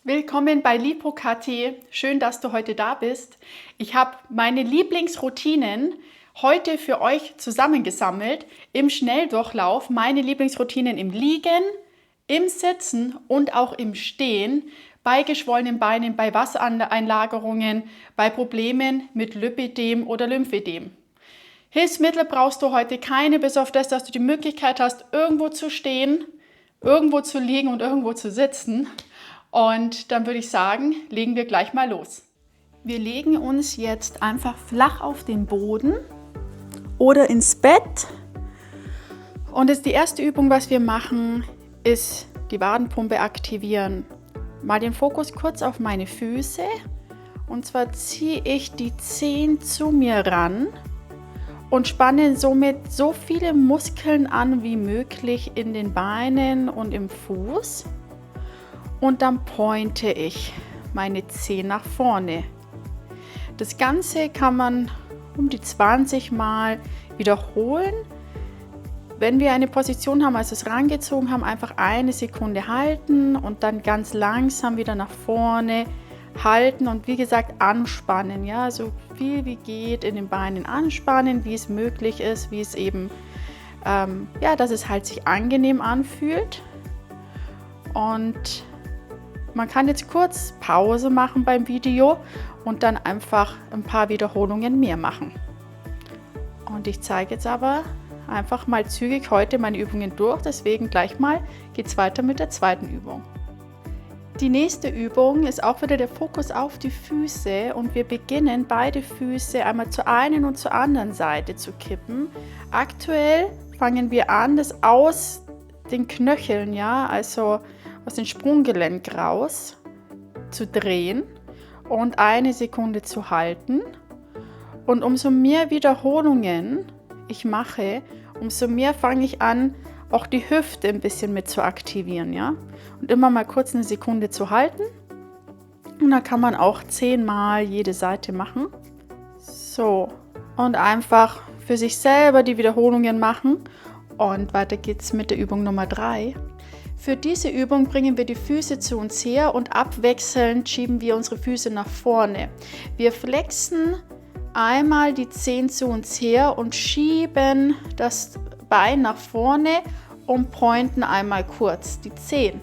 Willkommen bei LipoKT. Schön, dass du heute da bist. Ich habe meine Lieblingsroutinen heute für euch zusammengesammelt im Schnelldurchlauf. Meine Lieblingsroutinen im Liegen, im Sitzen und auch im Stehen, bei geschwollenen Beinen, bei Wassereinlagerungen, bei Problemen mit Lipödem oder Lymphödem. Hilfsmittel brauchst du heute keine, bis auf das, dass du die Möglichkeit hast, irgendwo zu stehen, irgendwo zu liegen und irgendwo zu sitzen. Und dann würde ich sagen, legen wir gleich mal los. Wir legen uns jetzt einfach flach auf den Boden oder ins Bett. Und die erste Übung, was wir machen, ist die Wadenpumpe aktivieren. Mal den Fokus kurz auf meine Füße. Und zwar ziehe ich die Zehen zu mir ran und spanne somit so viele Muskeln an wie möglich in den Beinen und im Fuß. Und dann pointe ich meine Zehen nach vorne. Das Ganze kann man um die 20 Mal wiederholen. Wenn wir eine Position haben, also es rangezogen haben, einfach 1 Sekunde halten und dann ganz langsam wieder nach vorne halten und wie gesagt anspannen. Ja, so viel wie geht in den Beinen anspannen, wie es möglich ist, wie es eben, dass es halt sich angenehm anfühlt. Und man kann jetzt kurz Pause machen beim Video und dann einfach ein paar Wiederholungen mehr machen. Und ich zeige jetzt aber einfach mal zügig heute meine Übungen durch, deswegen gleich mal geht es weiter mit der zweiten Übung. Die nächste Übung ist auch wieder der Fokus auf die Füße und wir beginnen beide Füße einmal zur einen und zur anderen Seite zu kippen. Aktuell fangen wir an, das aus den Knöcheln, also aus dem Sprunggelenk raus zu drehen und 1 Sekunde zu halten. Und umso mehr Wiederholungen ich mache, umso mehr fange ich an, auch die Hüfte ein bisschen mit zu aktivieren. Ja? Und immer mal kurz 1 Sekunde zu halten. Und dann kann man auch 10 Mal jede Seite machen. So, und einfach für sich selber die Wiederholungen machen. Und weiter geht's mit der Übung Nummer 3. Für diese Übung bringen wir die Füße zu uns her und abwechselnd schieben wir unsere Füße nach vorne. Wir flexen einmal die Zehen zu uns her und schieben das Bein nach vorne und pointen einmal kurz die Zehen.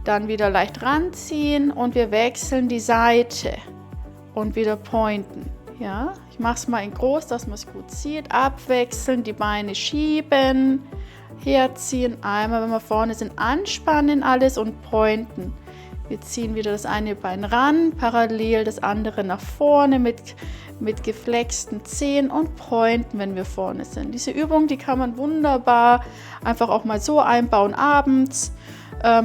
Dann wieder leicht ranziehen und wir wechseln die Seite und wieder pointen. Ja, ich mache es mal in groß, dass man es gut sieht. Abwechseln, die Beine schieben. Herziehen, einmal, wenn wir vorne sind, anspannen alles und pointen. Wir ziehen wieder das eine Bein ran, parallel das andere nach vorne mit geflexten Zehen und pointen, wenn wir vorne sind. Diese Übung, die kann man wunderbar einfach auch mal so einbauen abends,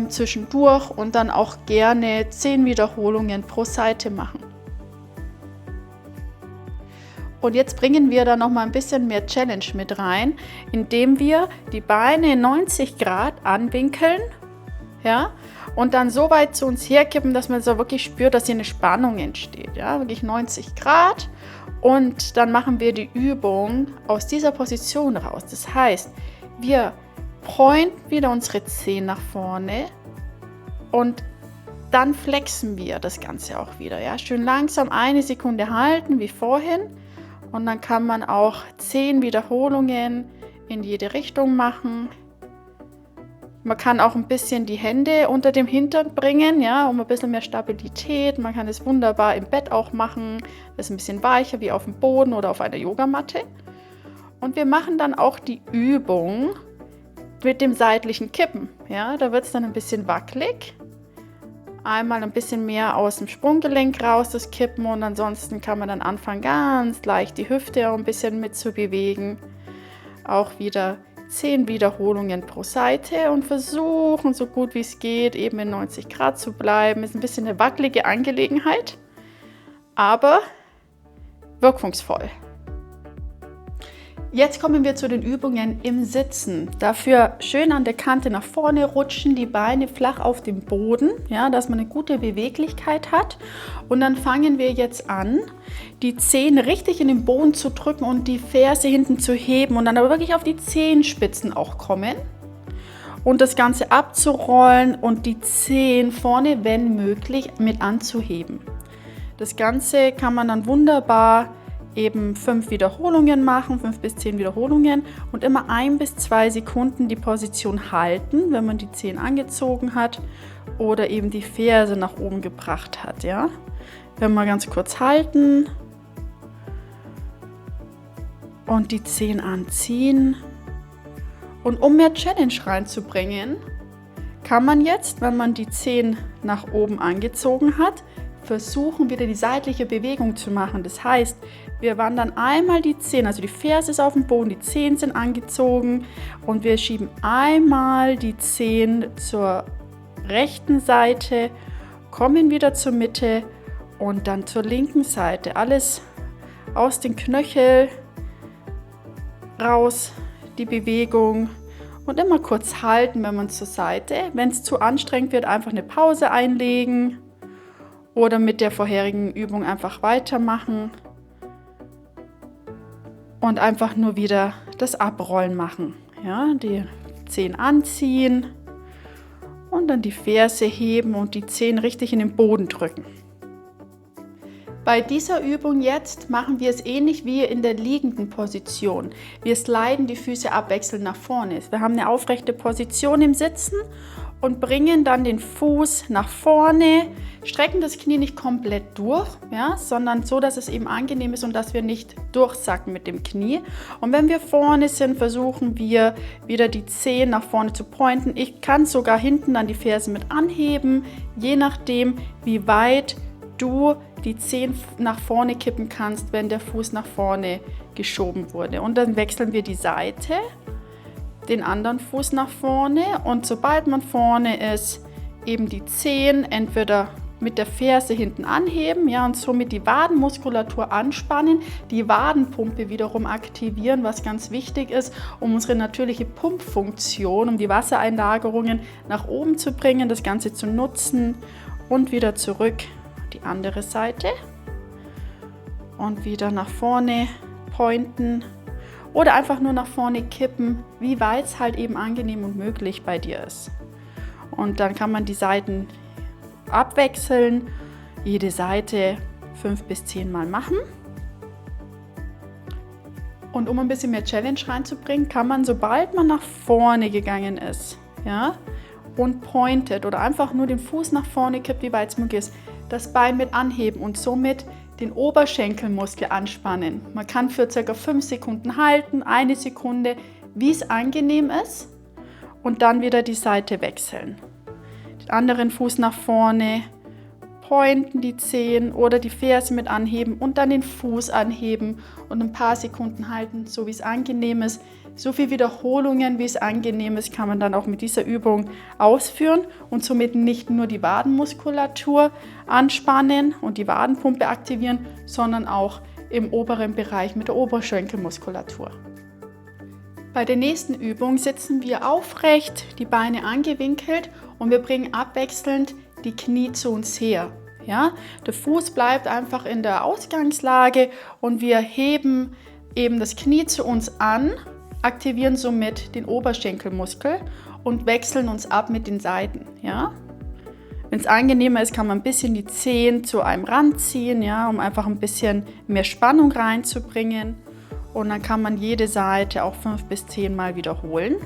zwischendurch und dann auch gerne 10 Wiederholungen pro Seite machen. Und jetzt bringen wir da noch mal ein bisschen mehr Challenge mit rein, indem wir die Beine 90 Grad anwinkeln, ja, und dann so weit zu uns herkippen, dass man so wirklich spürt, dass hier eine Spannung entsteht, ja, wirklich 90 Grad. Und dann machen wir die Übung aus dieser Position raus. Das heißt, wir pointen wieder unsere Zehen nach vorne und dann flexen wir das Ganze auch wieder, ja, schön langsam 1 Sekunde halten wie vorhin. Und dann kann man auch 10 Wiederholungen in jede Richtung machen. Man kann auch ein bisschen die Hände unter dem Hintern bringen, ja, um ein bisschen mehr Stabilität. Man kann es wunderbar im Bett auch machen. Das ist ein bisschen weicher wie auf dem Boden oder auf einer Yogamatte. Und wir machen dann auch die Übung mit dem seitlichen Kippen. Ja, da wird es dann ein bisschen wackelig. Einmal ein bisschen mehr aus dem Sprunggelenk raus, das Kippen, und ansonsten kann man dann anfangen, ganz leicht die Hüfte auch ein bisschen mit zu bewegen. Auch wieder 10 Wiederholungen pro Seite und versuchen, so gut wie es geht, eben in 90 Grad zu bleiben. Ist ein bisschen eine wackelige Angelegenheit, aber wirkungsvoll. Jetzt kommen wir zu den Übungen im Sitzen. Dafür schön an der Kante nach vorne rutschen, die Beine flach auf dem Boden, ja, dass man eine gute Beweglichkeit hat. Und dann fangen wir jetzt an, die Zehen richtig in den Boden zu drücken und die Ferse hinten zu heben und dann aber wirklich auf die Zehenspitzen auch kommen. und das Ganze abzurollen und die Zehen vorne, wenn möglich, mit anzuheben. Das Ganze kann man dann wunderbar eben 5 Wiederholungen machen, 5 bis 10 Wiederholungen und immer 1 bis 2 Sekunden die Position halten, wenn man die Zehen angezogen hat oder eben die Ferse nach oben gebracht hat. Ja? Wenn wir ganz kurz halten und die Zehen anziehen. Und um mehr Challenge reinzubringen, kann man jetzt, wenn man die Zehen nach oben angezogen hat, versuchen wieder die seitliche Bewegung zu machen. Das heißt, wir wandern einmal die Zehen, also die Ferse ist auf dem Boden, die Zehen sind angezogen und wir schieben einmal die Zehen zur rechten Seite, kommen wieder zur Mitte und dann zur linken Seite. Alles aus den Knöchel raus, die Bewegung und immer kurz halten, wenn man zur Seite. Wenn es zu anstrengend wird, einfach eine Pause einlegen. Oder mit der vorherigen Übung einfach weitermachen und einfach nur wieder das Abrollen machen. Ja, die Zehen anziehen und dann die Ferse heben und die Zehen richtig in den Boden drücken. Bei dieser Übung jetzt machen wir es ähnlich wie in der liegenden Position. Wir sliden die Füße abwechselnd nach vorne. Wir haben eine aufrechte Position im Sitzen und bringen dann den Fuß nach vorne, strecken das Knie nicht komplett durch, ja, sondern so, dass es eben angenehm ist und dass wir nicht durchsacken mit dem Knie. Und wenn wir vorne sind, versuchen wir wieder die Zehen nach vorne zu pointen. Ich kann sogar hinten dann die Ferse mit anheben, je nachdem, wie weit du die Zehen nach vorne kippen kannst, wenn der Fuß nach vorne geschoben wurde. Und dann wechseln wir die Seite, den anderen Fuß nach vorne und sobald man vorne ist, eben die Zehen entweder mit der Ferse hinten anheben, ja, und somit die Wadenmuskulatur anspannen, die Wadenpumpe wiederum aktivieren, was ganz wichtig ist, um unsere natürliche Pumpfunktion, um die Wassereinlagerungen nach oben zu bringen, das Ganze zu nutzen und wieder zurück die andere Seite und wieder nach vorne pointen oder einfach nur nach vorne kippen, wie weit es halt eben angenehm und möglich bei dir ist. Und dann kann man die Seiten abwechseln, jede Seite 5 bis 10 Mal machen. Und um ein bisschen mehr Challenge reinzubringen, kann man, sobald man nach vorne gegangen ist, ja, und pointet oder einfach nur den Fuß nach vorne kippt, wie weit es möglich ist, das Bein mit anheben und somit den Oberschenkelmuskel anspannen. Man kann für ca. 5 Sekunden halten, 1 Sekunde, wie es angenehm ist und dann wieder die Seite wechseln. Den anderen Fuß nach vorne, pointen die Zehen oder die Ferse mit anheben und dann den Fuß anheben und ein paar Sekunden halten, so wie es angenehm ist. So viele Wiederholungen, wie es angenehm ist, kann man dann auch mit dieser Übung ausführen und somit nicht nur die Wadenmuskulatur anspannen und die Wadenpumpe aktivieren, sondern auch im oberen Bereich mit der Oberschenkelmuskulatur. Bei der nächsten Übung sitzen wir aufrecht, die Beine angewinkelt und wir bringen abwechselnd die Knie zu uns her. Ja? Der Fuß bleibt einfach in der Ausgangslage und wir heben eben das Knie zu uns an, aktivieren somit den Oberschenkelmuskel und wechseln uns ab mit den Seiten. Ja? Wenn es angenehmer ist, kann man ein bisschen die Zehen zu einem ranziehen, ja, um einfach ein bisschen mehr Spannung reinzubringen. Und dann kann man jede Seite auch 5 bis 10 Mal wiederholen.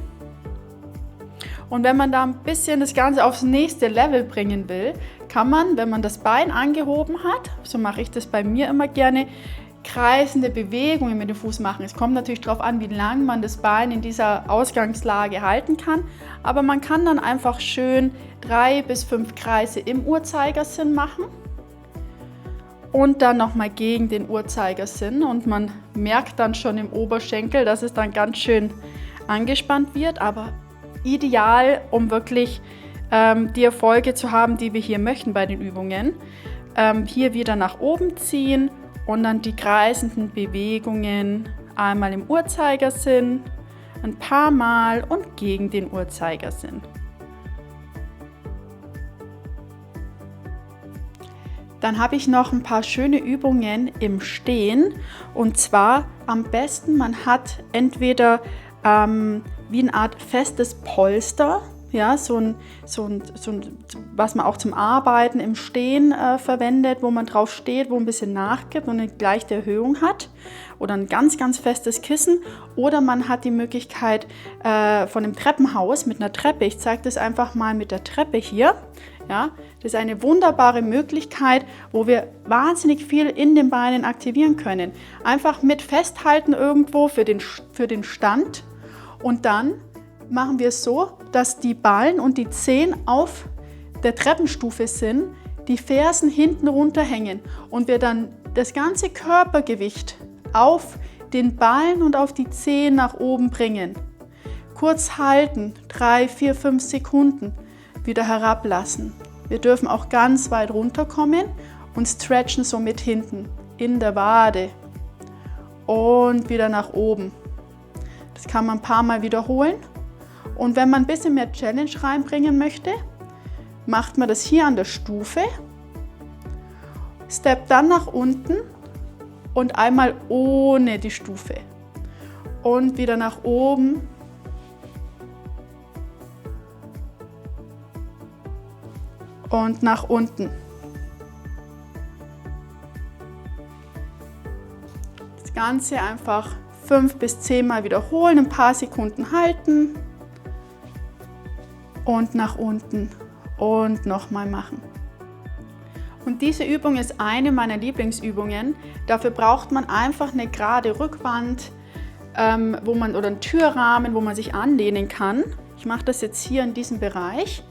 Und wenn man da ein bisschen das Ganze aufs nächste Level bringen will, kann man, wenn man das Bein angehoben hat, so mache ich das bei mir immer gerne, kreisende Bewegungen mit dem Fuß machen. Es kommt natürlich darauf an, wie lange man das Bein in dieser Ausgangslage halten kann, aber man kann dann einfach schön 3 bis 5 Kreise im Uhrzeigersinn machen und dann nochmal gegen den Uhrzeigersinn und man merkt dann schon im Oberschenkel, dass es dann ganz schön angespannt wird, aber ideal, um wirklich die Erfolge zu haben, die wir hier möchten bei den Übungen. Hier wieder nach oben ziehen und dann die kreisenden Bewegungen einmal im Uhrzeigersinn, ein paar Mal und gegen den Uhrzeigersinn. Dann habe ich noch ein paar schöne Übungen im Stehen und zwar am besten, man hat entweder wie eine Art festes Polster, ja, was man auch zum Arbeiten im Stehen verwendet, wo man drauf steht, wo ein bisschen nachgibt und eine leichte Erhöhung hat. Oder ein ganz, ganz festes Kissen. Oder man hat die Möglichkeit von einem Treppenhaus mit einer Treppe. Ich zeige das einfach mal mit der Treppe hier. Ja, das ist eine wunderbare Möglichkeit, wo wir wahnsinnig viel in den Beinen aktivieren können. Einfach mit festhalten irgendwo für den Stand. Und dann machen wir es so, dass die Ballen und die Zehen auf der Treppenstufe sind, die Fersen hinten runterhängen und wir dann das ganze Körpergewicht auf den Ballen und auf die Zehen nach oben bringen. Kurz halten, 3, 4, 5 Sekunden, wieder herablassen. Wir dürfen auch ganz weit runterkommen und stretchen somit hinten in der Wade und wieder nach oben. Das kann man ein paar Mal wiederholen. Und wenn man ein bisschen mehr Challenge reinbringen möchte, macht man das hier an der Stufe, steppt dann nach unten und einmal ohne die Stufe und wieder nach oben und nach unten. Das Ganze einfach 5 bis 10 Mal wiederholen, ein paar Sekunden halten und nach unten und nochmal machen. Und diese Übung ist eine meiner Lieblingsübungen. Dafür braucht man einfach eine gerade Rückwand oder einen Türrahmen, wo man sich anlehnen kann. Ich mache das jetzt hier in diesem Bereich.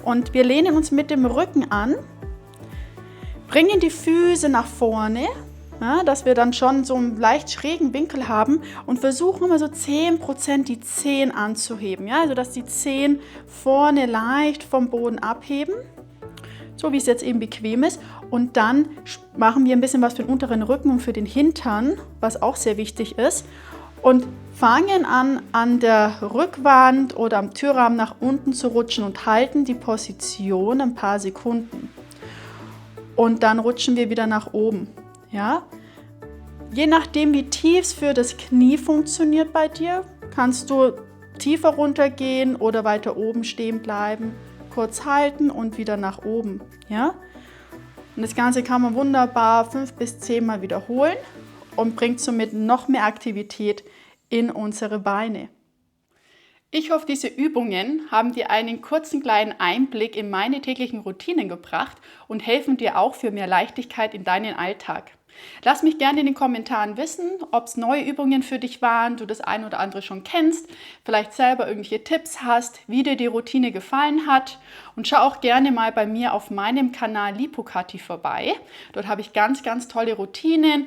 Und wir lehnen uns mit dem Rücken an, bringen die Füße nach vorne, ja, dass wir dann schon so einen leicht schrägen Winkel haben und versuchen immer so 10% die Zehen anzuheben, ja, also dass die Zehen vorne leicht vom Boden abheben, so wie es jetzt eben bequem ist. Und dann machen wir ein bisschen was für den unteren Rücken und für den Hintern, was auch sehr wichtig ist. Und fangen an der Rückwand oder am Türrahmen nach unten zu rutschen und halten die Position ein paar Sekunden. Und dann rutschen wir wieder nach oben. Ja? Je nachdem, wie tief es für das Knie funktioniert bei dir, kannst du tiefer runtergehen oder weiter oben stehen bleiben, kurz halten und wieder nach oben. Ja? Und das Ganze kann man wunderbar 5 bis 10 Mal wiederholen und bringt somit noch mehr Aktivität in unsere Beine. Ich hoffe, diese Übungen haben dir einen kurzen kleinen Einblick in meine täglichen Routinen gebracht und helfen dir auch für mehr Leichtigkeit in deinen Alltag. Lass mich gerne in den Kommentaren wissen, ob es neue Übungen für dich waren, du das ein oder andere schon kennst, vielleicht selber irgendwelche Tipps hast, wie dir die Routine gefallen hat. Und schau auch gerne mal bei mir auf meinem Kanal Lipokati vorbei. Dort habe ich ganz, ganz tolle Routinen,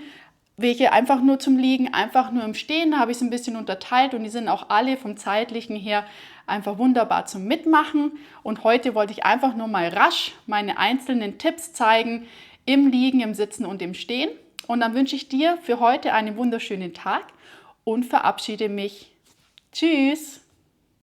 welche einfach nur zum Liegen, einfach nur im Stehen, habe ich es ein bisschen unterteilt und die sind auch alle vom zeitlichen her einfach wunderbar zum Mitmachen. Und heute wollte ich einfach nur mal rasch meine einzelnen Tipps zeigen im Liegen, im Sitzen und im Stehen. Und dann wünsche ich dir für heute einen wunderschönen Tag und verabschiede mich. Tschüss!